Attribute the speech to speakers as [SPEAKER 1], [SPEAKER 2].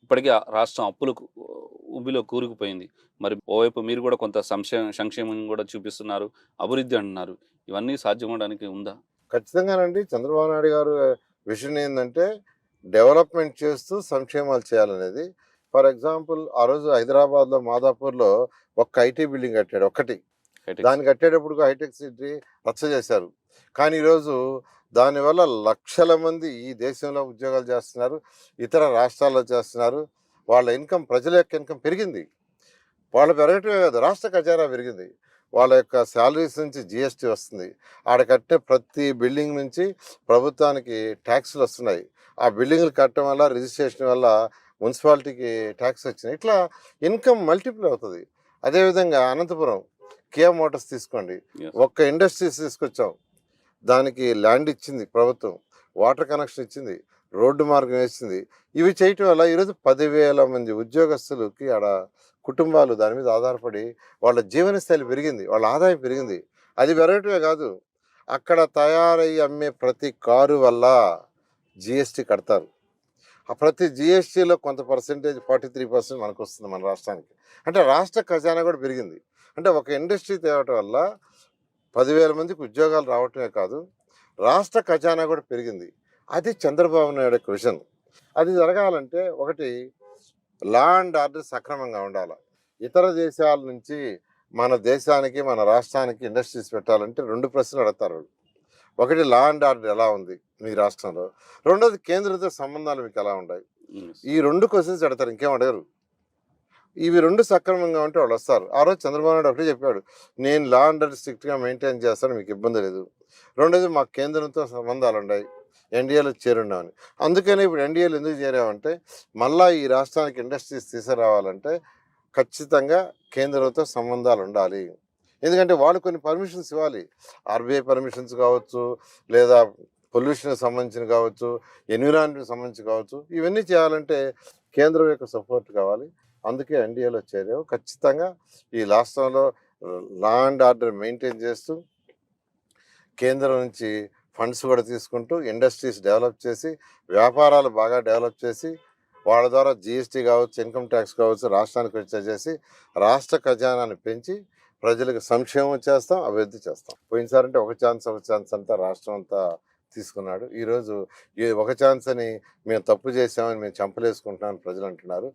[SPEAKER 1] ఇప్పటికే రాష్ట్రం అప్పులకు ఊబిలో కూరుకుపోయింది. మరి ఓవైపు మీరు గూడా కొంత సంక్షేమం గూడా చూపిస్తున్నారు. అభివృద్ధి అంటున్నారు. ఇవన్నీ సాధ్యమవడానికి ఉందా?
[SPEAKER 2] ఖచ్చితంగానండి. చంద్రబాబు నాయుడు గారు విషన్ ఏందంటే, డెవలప్‌మెంట్ చేస్తూ సంక్షేమాలు చేయాలనేది. ఫర్ ఎగ్జాంపుల్ ఆ రోజు హైదరాబాద్‌లో మాదాపూర్‌లో ఒక్క ఐటీ బిల్డింగ్ కట్టాడు ఒక్కటి.
[SPEAKER 1] హైటెక్స్.
[SPEAKER 2] దాన్ని కట్టేటప్పటికి హైటెక్ సిటీ రచ్చ చేశారు. కానీ ఈరోజు దానివల్ల లక్షల మంది ఈ దేశంలో ఉద్యోగాలు చేస్తున్నారు. ఇతర రాష్ట్రాల్లో చేస్తున్నారు. వాళ్ళ ఇన్‌కమ్, ప్రజల యొక్క ఇన్‌కమ్ పెరిగింది. వాళ్ళు పెరగటమే కాదు, రాష్ట్ర ఖజానా పెరిగింది. వాళ్ళ యొక్క శాలరీస్ నుంచి జీఎస్టీ వస్తుంది. ఆడ కట్టే ప్రతి బిల్డింగ్ నుంచి ప్రభుత్వానికి ట్యాక్స్‌లు వస్తున్నాయి. ఆ బిల్డింగ్‌లు కట్టడం వల్ల, రిజిస్ట్రేషన్ వల్ల మున్సిపాలిటీకి ట్యాక్స్ వచ్చినాయి. ఇట్లా ఇన్‌కమ్ మల్టిపుల్ అవుతది. అదేవిధంగా అనంతపురం కియా మోటార్స్ తీసుకోండి.
[SPEAKER 1] యెస్.
[SPEAKER 2] ఒక్క ఇండస్ట్రీస్ తీసుకొచ్చాం. దానికి ల్యాండ్ ఇచ్చింది ప్రభుత్వం. వాటర్ కనెక్షన్ ఇచ్చింది. రోడ్డు మార్గం వేసింది. ఇవి చేయటం వల్ల ఈరోజు 10,000 మంది ఉద్యోగస్తులకి ఆడ కుటుంబాలు దాని మీద ఆధారపడి వాళ్ళ జీవనశైలి పెరిగింది. వాళ్ళ ఆదాయం పెరిగింది. అది పెరగటమే కాదు, అక్కడ తయారయ్యి అమ్మే ప్రతి కారు వల్ల జీఎస్టీ కడతారు. ఆ ప్రతి జీఎస్టీలో కొంత పర్సెంటేజ్ 43% మనకొస్తుంది మన రాష్ట్రానికి. అంటే రాష్ట్ర ఖజానా కూడా పెరిగింది. అంటే ఒక ఇండస్ట్రీ తేవటం వల్ల 10,000 మందికి ఉద్యోగాలు రావటమే కాదు, రాష్ట్ర ఖజానా కూడా పెరిగింది. అది చంద్రబాబు నాయుడు యొక్క విజన్. అది జరగాలంటే ఒకటి, లా అండ్ ఆర్డర్ సక్రమంగా ఉండాలి. ఇతర దేశాల నుంచి మన దేశానికి, మన రాష్ట్రానికి ఇండస్ట్రీస్ పెట్టాలంటే 2 ప్రశ్నలు అడుగుతారు వాళ్ళు. ఒకటి, లా అండ్ ఆర్డర్ ఎలా ఉంది మీ రాష్ట్రంలో? రెండోది, కేంద్రంతో సంబంధాలు మీకు ఎలా ఉన్నాయి?
[SPEAKER 1] యెస్.
[SPEAKER 2] ఈ 2 క్వశ్చన్స్ అడుగుతారు, ఇంకేం అడగరు. ఇవి 2 సక్రమంగా ఉంటే వాళ్ళు వస్తారు. ఆ రోజు చంద్రబాబు నాయుడు ఒకటే చెప్పాడు, నేను లా అండ్ ఆర్డర్ స్ట్రిక్ట్‌గా మెయింటైన్ చేస్తాను, మీకు ఇబ్బంది లేదు. రెండోది, మాకు కేంద్రంతో సంబంధాలు ఉన్నాయి, ఎన్డీఏలో చేరున్నామని. అందుకనే ఇప్పుడు ఎన్డీఏలో ఎందుకు చేరామంటే, మళ్ళా ఈ రాష్ట్రానికి ఇండస్ట్రీస్ తీసుకురావాలంటే ఖచ్చితంగా కేంద్రంతో సంబంధాలు ఉండాలి. ఎందుకంటే వాళ్ళు కొన్ని పర్మిషన్స్ ఇవ్వాలి. ఆర్బీఐ పర్మిషన్స్ కావచ్చు, లేదా పొల్యూషన్‌కి సంబంధించినవి కావచ్చు, ఎన్విరాన్మెంట్‌కి సంబంధించి కావచ్చు. ఇవన్నీ చేయాలంటే కేంద్రం యొక్క సపోర్ట్ కావాలి. అందుకే ఎన్డీఏలో చేరాము. ఖచ్చితంగా ఈ రాష్ట్రంలో లా అండ్ ఆర్డర్ మెయింటైన్ చేస్తూ, కేంద్రం నుంచి ఫండ్స్ కూడా తీసుకుంటూ, ఇండస్ట్రీస్ డెవలప్ చేసి, వ్యాపారాలు బాగా డెవలప్ చేసి, వాళ్ళ ద్వారా జీఎస్టీ కావచ్చు, ఇన్కమ్ ట్యాక్స్ కావచ్చు రాష్ట్రానికి వచ్చే చేసి, రాష్ట్ర ఖజానాన్ని పెంచి ప్రజలకు సంక్షేమం చేస్తాం, అభివృద్ధి చేస్తాం. పోయినసారి అంటే ఒక ఛాన్స్ అంతా రాష్ట్రం అంతా తీసుకున్నాడు. ఈరోజు ఈ ఒక ఛాన్స్ అని మేము తప్పు చేసామని మేము చంపలేసుకుంటున్నామని ప్రజలు అంటున్నారు.